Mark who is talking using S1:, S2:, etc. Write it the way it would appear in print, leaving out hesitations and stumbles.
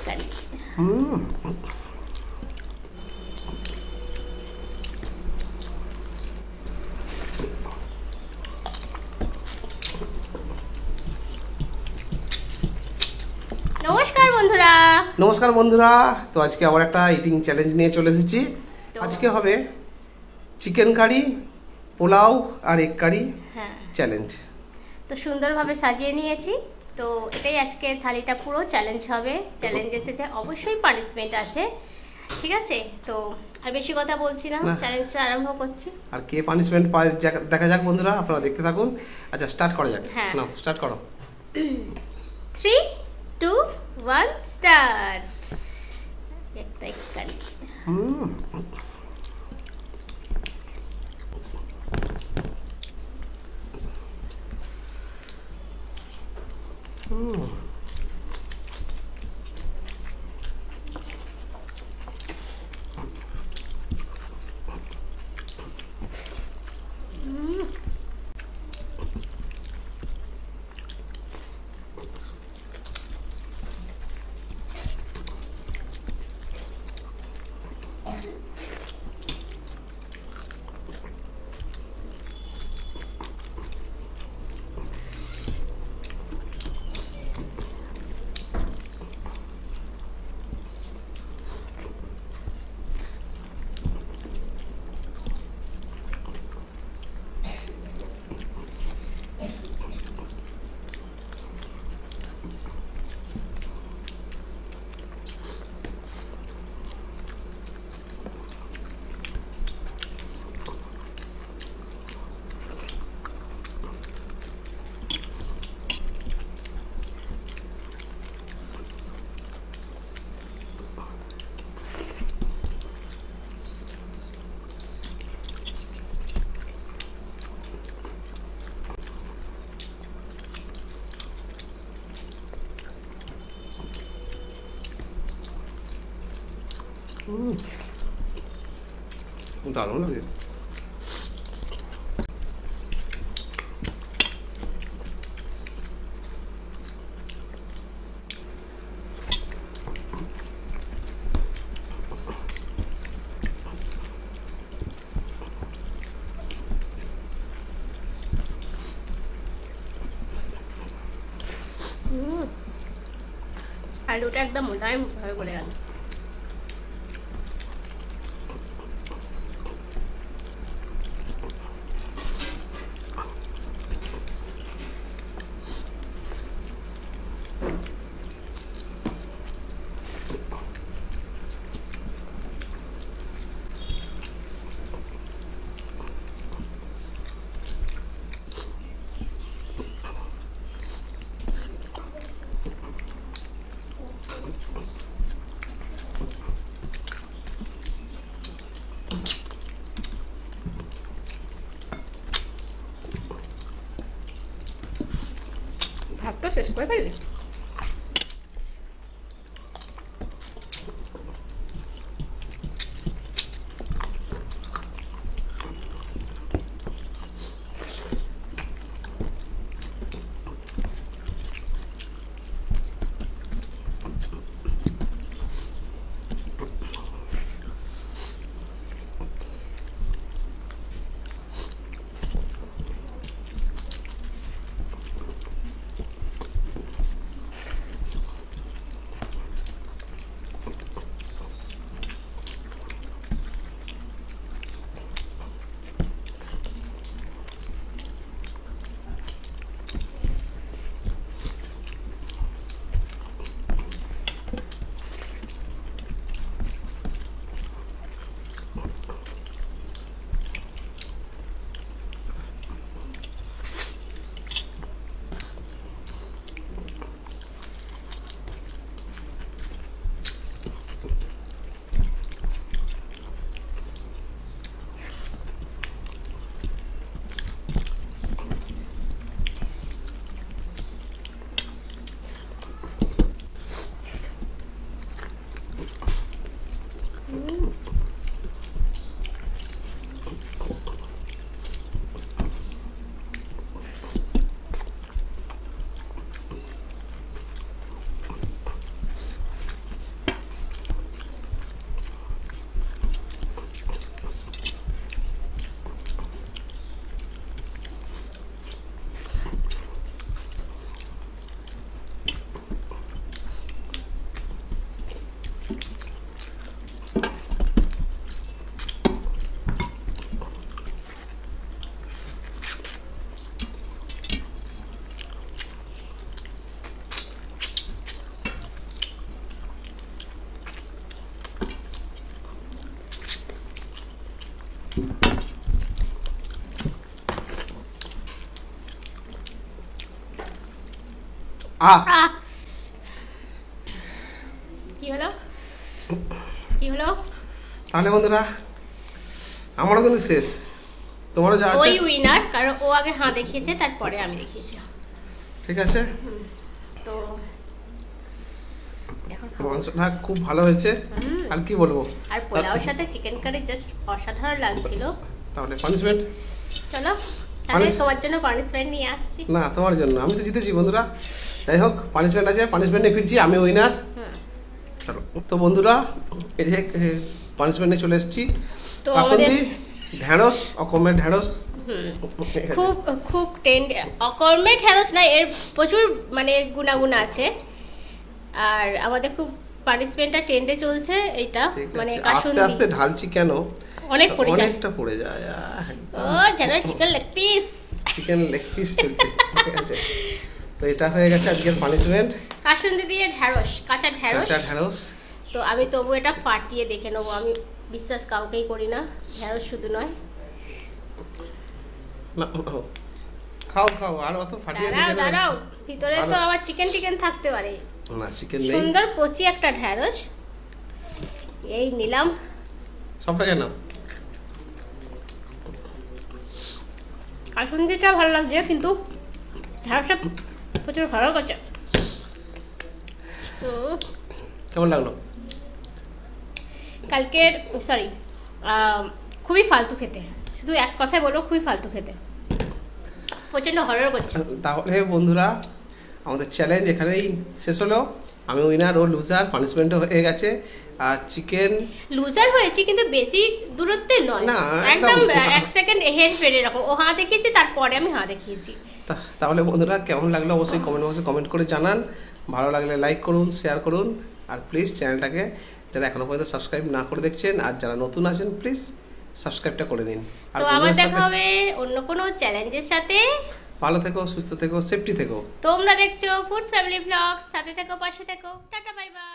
S1: কারি। নমস্কার বন্ধুরা।
S2: নমস্কার বন্ধুরা, তো আজকে আবার একটা ইটিং চ্যালেঞ্জ নিয়ে চলে এসেছি। আজকে হবে চিকেন কারি, পোলাও আর এগ কারি চ্যালেঞ্জ।
S1: তো সুন্দরভাবে সাজিয়ে নিয়েছি, তো এটাই আজকে থালিটা পুরো চ্যালেঞ্জ হবে। চ্যালেঞ্জ এসেছে, অবশ্যই পানিশমেন্ট আছে, ঠিক আছে? তো আর বেশি কথা বলছি না, চ্যালেঞ্জটা আরম্ভ করছি।
S2: আর কে পানিশমেন্ট পায় দেখা যাক বন্ধুরা, আপনারা দেখতে থাকুন। আচ্ছা, স্টার্ট করা যাক। নাও স্টার্ট করো।
S1: 3 2 1 স্টার্ট। একটা এগ কারি।
S2: দারুণ লাগে।
S1: আলুটা একদম মোটাই ভাবে করে গেল। ভাতটা শেষ করে ফেললি? কি হলো কি হলো?
S2: তাহলে বন্ধুরা আমারও কিন্তু শেষ, তোমারও যা আছে।
S1: ওই উইনার, কারণ ও আগে হাঁ দেখিয়েছে, তারপরে আমি দেখিয়েছি।
S2: ঠিক আছে,
S1: তো
S2: মাংসটা খুব ভালো হয়েছে, আর কি বলবো।
S1: আর পোলাওর সাথে চিকেন কারি জাস্ট অসাধারণ লাগছিল।
S2: তাহলে পানিশমেন্ট,
S1: চলো তাহলে তোমার জন্য পানিশমেন্ট নিয়ে আসছি।
S2: না তোমার জন্য, আমি তো জিতেছি বন্ধুরা। যাই হোক, পানিশমেন্ট আছে, পানিশমেন্টে ফিরছি, আমি উইনার। চলো তো বন্ধুরা, এই যে পানিশমেন্টে চলে এসেছি।
S1: তো
S2: কাসুন্দি ঢেঁড়স, অকমের ঢেঁড়স,
S1: খুব খুব অকর্মের ঢেঁড়স না, এর প্রচুর মানে গুণাগুণ আছে। আর আমাদের খুব পানিশমেন্টটা ট্রেন্ডে চলছে এইটা, মানে
S2: আস্তে আস্তে ঢালছি কেন,
S1: অনেক পড়ে যায়,
S2: অনেকটা পড়ে যায়।
S1: ও জানো chicken leg piece,
S2: chicken leg piece চলছে। ঠিক আছে, তো এটা হয়ে গেছে আজকের পানিশমেন্ট,
S1: কাসুন্দি দিয়ে ঢেঁড়স, কাঁচা
S2: ঢেঁড়স।
S1: তো আমি তবু এটা ফাটিয়ে দেখে নেবো, আমি বিশ্বাস কাউকেই করি না, ঢেঁড়স শুধু নয়।
S2: খাও খাও, আর অত ফাটিয়ে দিতে
S1: দাঁড়াও, ভিতরে তো আবার চিকেন থাকতে পারে।
S2: না চিকেন নেই,
S1: সুন্দর কচি একটা ঢেঁড়স এই নিলাম,
S2: সবটা কেন।
S1: কাসুন্দিটা ভালো লাগছে, কিন্তু ঢেঁড়সটা প্রচুর ভালো করছে।
S2: কেমন লাগলো?
S1: কালকের সরি, খুবই ফালতু খেতে, শুধু এক কথায় বলবো, খুবই ফালতু খেতে, প্রচন্ড হরর করছে।
S2: তাহলে বন্ধুরা আমাদের চ্যালেঞ্জ এখানেই শেষ হলো। আমি উইনার, ও লুজার, পানিশমেন্টও হয়ে গেছে। আর চিকেন
S1: লুজার হয়েছে, কিন্তু বেশি দূরত্বে নয়,
S2: না,
S1: একদম 1 সেকেন্ড হেড ফের এরকম। ও হাঁ দেখিয়েছে, তারপরে আমি হাঁ দেখিয়েছি।
S2: তাহলে বন্ধুরা কেমন লাগলো অবশ্যই কমেন্ট বক্সে কমেন্ট করে জানান। ভালো লাগলে লাইক করুন, শেয়ার করুন, আর প্লিজ চ্যানেলটাকে যারা এখনো পর্যন্ত সাবস্ক্রাইব না করে দেখছেন, আর যারা নতুন আছেন প্লিজ সাবস্ক্রাইবটা করে নিন। আর
S1: তো আবার দেখা হবে অন্য কোনো চ্যালেঞ্জের সাথে।
S2: ভালো থেকো, সুস্থ থেকো, সেফটি থেকো।
S1: তোমরা দেখছো ফুড ফ্যামিলি ব্লগস, সাথে থেকো, পাশে থেকো, টাটা বাই বাই।